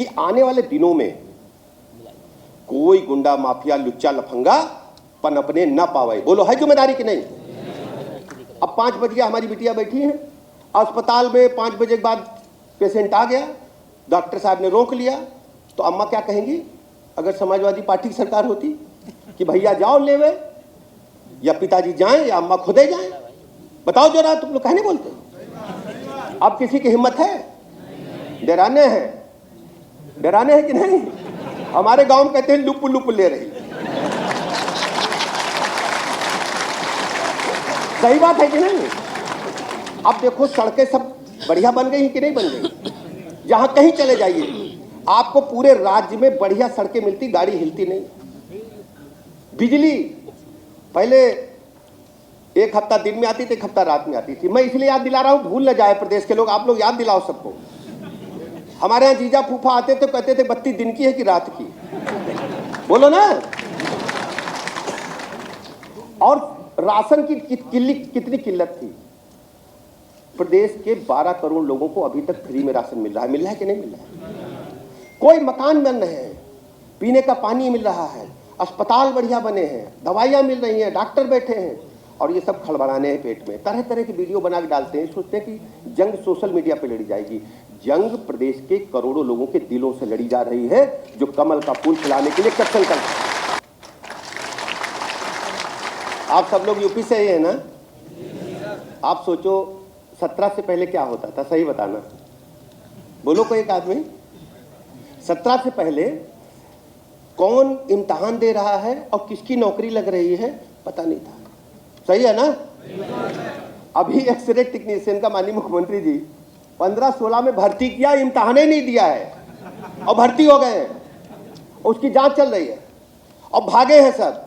कि आने वाले दिनों में कोई गुंडा माफिया लुच्चा लफंगा पनपने न पावे। बोलो है जिम्मेदारी कि नहीं? अब 5 बज गया, हमारी बिटिया बैठी है अस्पताल में, 5 बजे के बाद पेशेंट आ गया, डॉक्टर साहब ने रोक लिया, तो अम्मा क्या कहेंगी अगर समाजवादी पार्टी की सरकार होती कि भैया जाओ लेवे, या पिताजी जाएं या अम्मा खुदे जाएं? बताओ जरा, तुम लोग कहने बोलते हो? अब किसी की हिम्मत है? डराने हैं कि नहीं? हमारे गांव में कहते हैं लुप लुप ले रही। सही बात है कि नहीं? अब देखो सड़कें सब बढ़िया बन गई कि नहीं बन गई? जहां कहीं चले जाइए आपको पूरे राज्य में बढ़िया सड़कें मिलती, गाड़ी हिलती नहीं। बिजली पहले एक हफ्ता दिन में आती थी, एक हफ्ता रात में आती थी। मैं इसलिए याद दिला रहा हूं, भूल न जाए प्रदेश के लोग, आप लोग याद दिलाओ सबको। हमारे यहाँ जीजा फूफा आते थे, कहते थे बत्ती दिन की है कि रात की? बोलो ना। और राशन की कितनी किल्लत थी। प्रदेश के 12 करोड़ लोगों को अभी तक फ्री में राशन मिल रहा है कि नहीं मिल रहा है? कोई मकान बन रहे हैं, पीने का पानी मिल रहा है, अस्पताल बढ़िया बने हैं, दवाइयां मिल रही हैं, डॉक्टर बैठे हैं, और ये सब खड़बड़ाने हैं पेट में। तरह तरह की वीडियो बना के डालते हैं, सोचते हैं कि जंग सोशल मीडिया पे लड़ी जाएगी। जंग प्रदेश के करोड़ों लोगों के दिलों से लड़ी जा रही है, जो कमल का फूल खिलाने के लिए कत्ल कर। आप सब लोग यूपी से ही है ना? आप सोचो 17 से पहले क्या होता था, सही बताना। बोलो कोई एक आदमी। 17 से पहले कौन इम्तहान दे रहा है और किसकी नौकरी लग रही है पता नहीं था। सही है ना? अभी एक्सरे टेक्नीशियन का माननीय मुख्यमंत्री जी 15-16 में भर्ती किया, इम्तहान ही नहीं दिया है और भर्ती हो गए हैं, उसकी जांच चल रही है और भागे हैं सब।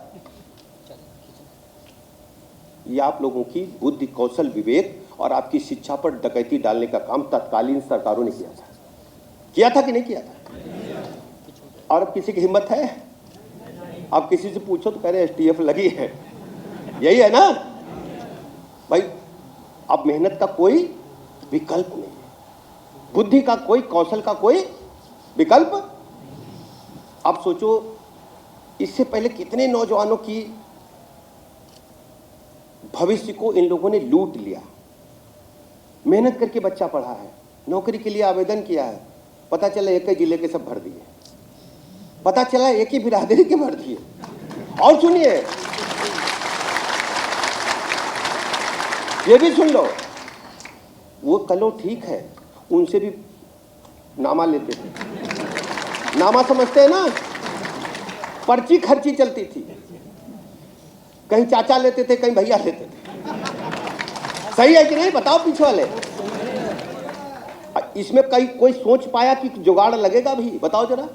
ये आप लोगों की बुद्धि, कौशल, विवेक और आपकी शिक्षा पर डकैती डालने का काम तत्कालीन सरकारों ने किया था कि नहीं किया था? और अब किसी की हिम्मत है? अब किसी से पूछो तो कह रहे STF लगी है। यही है ना भाई? अब मेहनत का कोई विकल्प नहीं, बुद्धि का कोई, कौशल का कोई विकल्प। अब सोचो इससे पहले कितने नौजवानों की भविष्य को इन लोगों ने लूट लिया। मेहनत करके बच्चा पढ़ा है, नौकरी के लिए आवेदन किया है, पता चला एक ही जिले के सब भर दिए, पता चला एक ही बिरादरी के भर दिए। और सुनिए, ये भी सुन लो, वो कलो ठीक है, उनसे भी नामा लेते थे। नामा समझते हैं ना? पर्ची खर्ची चलती थी, कहीं चाचा लेते थे, कहीं भैया लेते थे। सही है कि नहीं? बताओ पीछे वाले। इसमें कहीं कोई सोच पाया कि जुगाड़ लगेगा भी? बताओ जरा।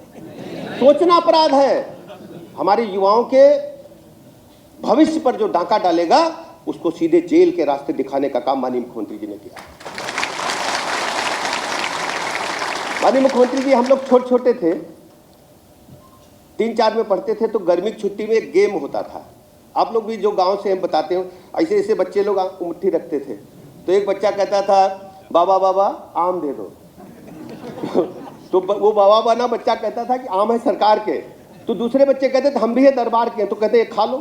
सोचना अपराध है। हमारे युवाओं के भविष्य पर जो डाका डालेगा उसको सीधे जेल के रास्ते दिखाने का काम माननीय मुख्यमंत्री जी ने किया। माननीय मुख्यमंत्री जी, हम लोग छोटे थे, 3-4 में पढ़ते थे, तो गर्मी की छुट्टी में एक गेम होता था। आप लोग भी जो गांव से हम बताते हो, ऐसे ऐसे बच्चे लोग मुट्ठी रखते थे, तो एक बच्चा कहता था बाबा बाबा आम दे दो। तो वो बाबा ना बच्चा कहता था कि आम है सरकार के, तो दूसरे बच्चे कहते थे हम भी है दरबार के, तो कहते खा लो।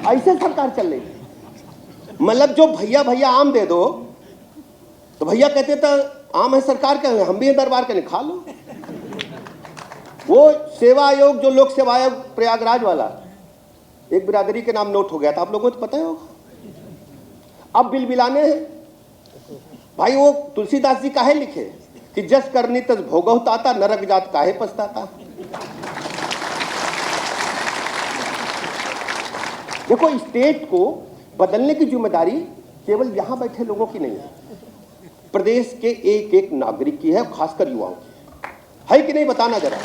ऐसे सरकार चल रही। मतलब जो भैया भैया आम दे दो, तो भैया कहते थे आम है सरकार के, हम भी है दरबार के, खा लो। वो सेवा आयोग, जो लोक सेवा आयोग प्रयागराज वाला, एक बिरादरी के नाम नोट हो गया था, आप लोगों को तो पता ही होगा। अब बिल बिलाने हैं भाई। वो तुलसीदास जी काहे लिखे कि जस करनी तस भोगव ताता, नरक जात काहे पछताता। देखो, स्टेट को बदलने की जिम्मेदारी केवल यहां बैठे लोगों की नहीं है, प्रदेश के एक एक नागरिक की है, खासकर युवाओं की है कि नहीं? बताना जरा।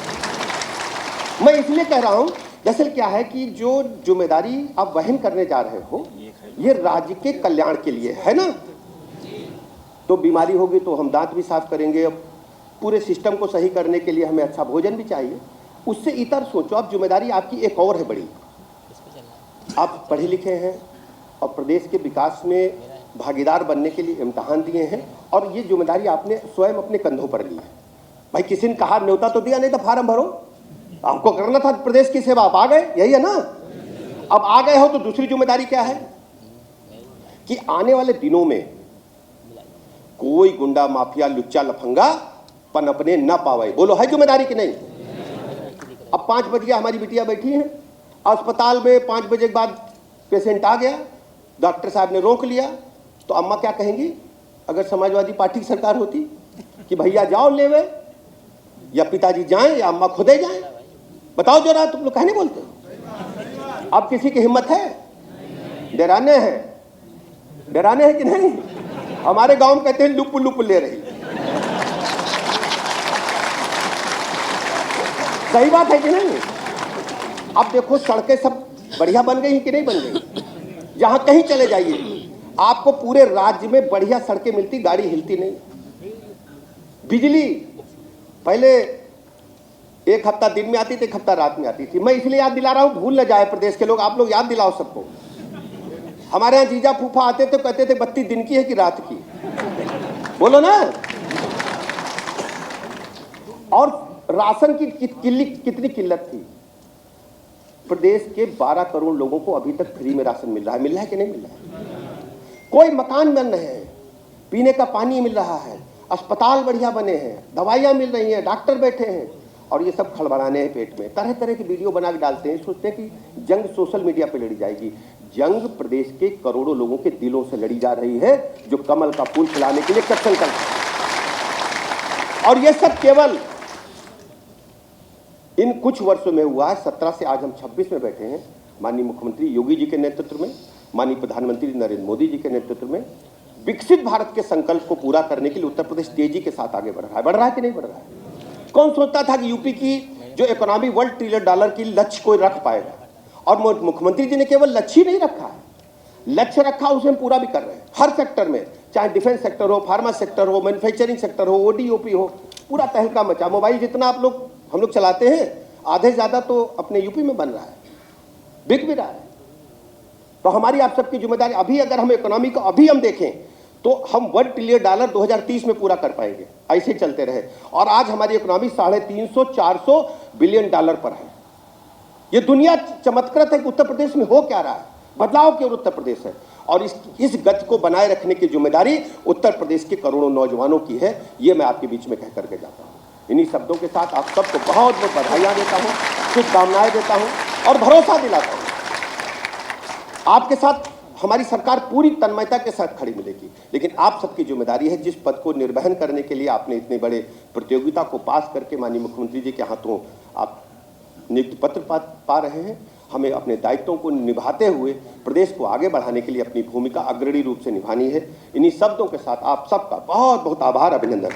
मैं इसलिए कह रहा हूं, दरअसल क्या है कि जो जिम्मेदारी आप वहन करने जा रहे हो ये राज्य के कल्याण के लिए है ना। तो बीमारी होगी तो हम दांत भी साफ करेंगे, पूरे सिस्टम को सही करने के लिए हमें अच्छा भोजन भी चाहिए। उससे इतर सोचो, अब जिम्मेदारी आपकी एक और है बड़ी। आप पढ़े लिखे हैं और प्रदेश के विकास में भागीदार बनने के लिए इम्तहान दिए हैं, और ये जिम्मेदारी आपने स्वयं अपने कंधों पर ली है। भाई किसी ने कहा न्योता तो दिया, नहीं तो फार्म भरो। आपको करना था प्रदेश की सेवा, आप आ गए, यही है ना। अब आ गए हो तो दूसरी जिम्मेदारी क्या है कि आने वाले दिनों में कोई गुंडा माफिया लुच्चा लफंगा पनपने न पावे। बोलो है जिम्मेदारी कि नहीं। अब 5 बज गया, हमारी बिटिया बैठी है अस्पताल में, 5 बजे के बाद पेशेंट आ गया, डॉक्टर साहब ने रोक लिया, तो अम्मा क्या कहेंगी अगर समाजवादी पार्टी की सरकार होती कि भैया जाओ लेवे, या पिताजी जाएं या अम्मा खुदे जाएं। बताओ जरा, तुम लोग कहने बोलते हो। अब किसी की हिम्मत है? डराने हैं कि नहीं। हमारे गांव में कहते हैं लुप लुप ले रही। सही बात है कि नहीं। अब देखो सड़कें सब बढ़िया बन गई कि नहीं बन गई। जहां कहीं चले जाइए आपको पूरे राज्य में बढ़िया सड़कें मिलती, गाड़ी हिलती नहीं। बिजली पहले एक हफ्ता दिन में आती थी, एक हफ्ता रात में आती थी। मैं इसलिए याद दिला रहा हूं, भूल न जाए प्रदेश के लोग, आप लोग याद दिलाओ सबको। हमारे यहाँ जीजा फूफा आते थे, कहते थे बत्ती दिन की है कि रात की, बोलो ना। और राशन की कितनी किल्लत थी। प्रदेश के 12 करोड़ लोगों को अभी तक फ्री में राशन मिल रहा है कि नहीं मिल रहा है। कोई मकान बन रहे हैं, पीने का पानी मिल रहा है, अस्पताल बढ़िया बने हैं, दवाइयां मिल रही हैं, डॉक्टर बैठे हैं, और ये सब खड़बड़ाने हैं पेट में। तरह तरह की वीडियो बना के डालते हैं, सोचते हैं कि जंग सोशल मीडिया पे लड़ी जाएगी। जंग प्रदेश के करोड़ों लोगों के दिलों से लड़ी जा रही है, जो कमल का फूल खिलाने के लिए कत्ल करते हैं। और ये सब केवल इन कुछ वर्षों में हुआ है। 17 से आज हम 26 में बैठे हैं। माननीय मुख्यमंत्री योगी जी के नेतृत्व में, माननीय प्रधानमंत्री नरेंद्र मोदी जी के नेतृत्व में विकसित भारत के संकल्प को पूरा करने के लिए उत्तर प्रदेश तेजी के साथ आगे बढ़ रहा है कि नहीं बढ़ रहा है। कौन सोचता था कि यूपी की जो इकोनॉमी $1 ट्रिलियन की लक्ष्य कोई रख पाएगा। और मुख्यमंत्री जी ने केवल लक्ष्य ही नहीं रखा है, लक्ष्य रखा उसे हम पूरा भी कर रहे हैं। हर सेक्टर में, चाहे डिफेंस सेक्टर हो, फार्मा सेक्टर हो, मैन्युफैक्चरिंग सेक्टर हो, ओडीओपी हो, पूरा तहलका मचा। मोबाइल जितना हम लोग चलाते हैं, आधे ज्यादा तो अपने यूपी में बन रहा है, बिक भी रहा है। तो हमारी आप सबकी जिम्मेदारी, अभी अगर हम इकोनॉमी को अभी हम देखें तो हम $1 ट्रिलियन 2030 में पूरा कर पाएंगे, ऐसे चलते रहे। और आज हमारी इकोनॉमी 350-400 बिलियन डॉलर पर है। ये दुनिया चमत्कृत है कि उत्तर प्रदेश में हो क्या रहा है, बदलाव की ओर उत्तर प्रदेश है। और इस गति को बनाए रखने की जिम्मेदारी उत्तर प्रदेश के करोड़ों नौजवानों की है। ये मैं आपके बीच में कह करके जाता हूँ। इन्हीं शब्दों के साथ आप सबको बहुत बहुत बधाइयाँ देता हूँ, शुभकामनाएं देता हूँ और भरोसा दिलाता हूँ आपके साथ हमारी सरकार पूरी तन्मयता के साथ खड़ी मिलेगी। लेकिन आप सबकी जिम्मेदारी है, जिस पद को निर्वहन करने के लिए आपने इतने बड़े प्रतियोगिता को पास करके माननीय मुख्यमंत्री जी के हाथों आप नियुक्ति पत्र पा रहे हैं, हमें अपने दायित्वों को निभाते हुए प्रदेश को आगे बढ़ाने के लिए अपनी भूमिका अग्रणी रूप से निभानी है। इन्हीं शब्दों के साथ आप सबका बहुत बहुत आभार, अभिनंदन।